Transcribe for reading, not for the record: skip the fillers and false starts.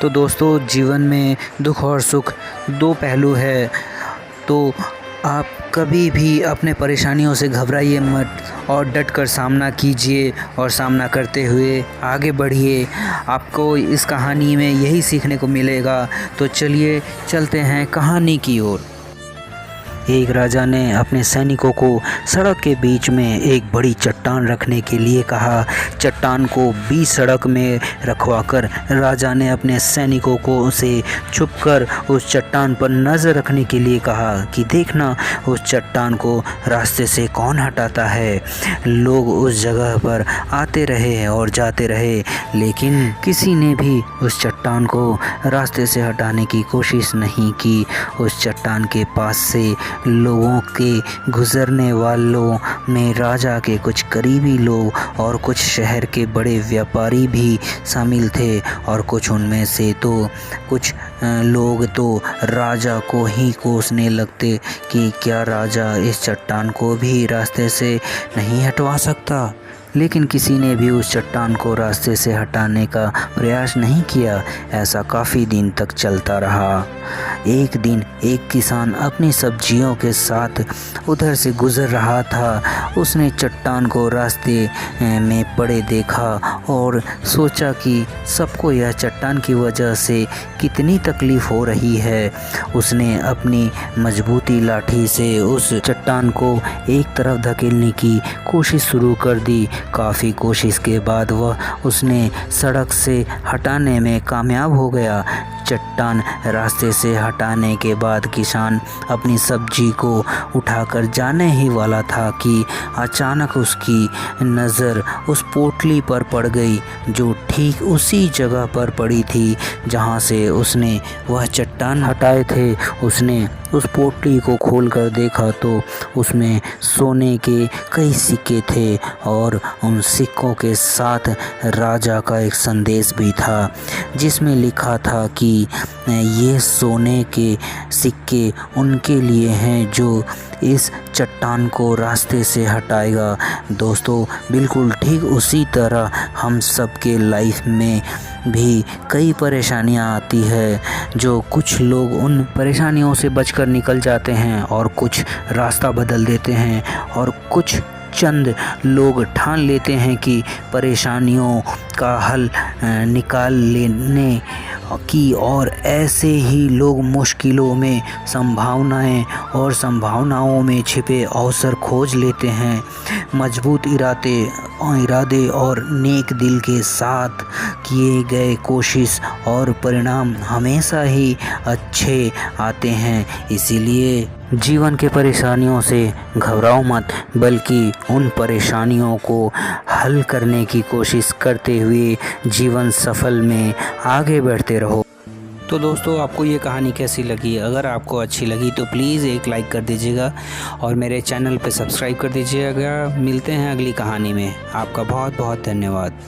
तो दोस्तों, जीवन में दुख और सुख दो पहलू है। तो आप कभी भी अपने परेशानियों से घबराइए मत और डट कर सामना कीजिए और सामना करते हुए आगे बढ़िए। आपको इस कहानी में यही सीखने को मिलेगा। तो चलिए चलते हैं कहानी की ओर। एक राजा ने अपने सैनिकों को सड़क के बीच में एक बड़ी चट्टान रखने के लिए कहा। चट्टान को बीच सड़क में रखवाकर राजा ने अपने सैनिकों को उसे छुपकर उस चट्टान पर नज़र रखने के लिए कहा कि देखना उस चट्टान को रास्ते से कौन हटाता है। लोग उस जगह पर आते रहे और जाते रहे, लेकिन किसी ने भी उस चट्टान को रास्ते से हटाने की कोशिश नहीं की। उस चट्टान के पास से लोगों के गुजरने वालों में राजा के कुछ करीबी लोग और कुछ शहर के बड़े व्यापारी भी शामिल थे, और कुछ उनमें से तो कुछ लोग तो राजा को ही कोसने लगते कि क्या राजा इस चट्टान को भी रास्ते से नहीं हटवा सकता। लेकिन किसी ने भी उस चट्टान को रास्ते से हटाने का प्रयास नहीं किया। ऐसा काफ़ी दिन तक चलता रहा। एक दिन एक किसान अपनी सब्जियों के साथ उधर से गुज़र रहा था। उसने चट्टान को रास्ते में पड़े देखा और सोचा कि सबको यह चट्टान की वजह से कितनी तकलीफ़ हो रही है। उसने अपनी मजबूती लाठी से उस चट्टान को एक तरफ धकेलने की कोशिश शुरू कर दी। काफ़ी कोशिश के बाद वह उसने सड़क से हटाने में कामयाब हो गया। चट्टान रास्ते से हटाने के बाद किसान अपनी सब्जी को उठाकर जाने ही वाला था कि अचानक उसकी नज़र उस पोटली पर पड़ गई, जो ठीक उसी जगह पर पड़ी थी जहां से उसने वह चट्टान हटाए थे। उसने उस पोटली को खोलकर देखा तो उसमें सोने के कई सिक्के थे, और उन सिक्कों के साथ राजा का एक संदेश भी था, जिसमें लिखा था कि ये सोने के सिक्के उनके लिए हैं जो इस चट्टान को रास्ते से हटाएगा। दोस्तों, बिल्कुल ठीक उसी तरह हम सबके लाइफ में भी कई परेशानियां आती है, जो कुछ लोग उन परेशानियों से बचकर निकल जाते हैं और कुछ रास्ता बदल देते हैं, और कुछ चंद लोग ठान लेते हैं कि परेशानियों का हल निकाल लेने की, और ऐसे ही लोग मुश्किलों में संभावनाओं में छिपे अवसर खोज लेते हैं। मजबूत इरादे और नेक दिल के साथ किए गए कोशिश और परिणाम हमेशा ही अच्छे आते हैं। इसीलिए जीवन के परेशानियों से घबराओ मत, बल्कि उन परेशानियों को हल करने की कोशिश करते हुए जीवन सफल में आगे बढ़ते रहो। तो दोस्तों, आपको ये कहानी कैसी लगी? अगर आपको अच्छी लगी तो प्लीज़ एक लाइक कर दीजिएगा और मेरे चैनल पे सब्सक्राइब कर दीजिएगा। मिलते हैं अगली कहानी में। आपका बहुत बहुत धन्यवाद।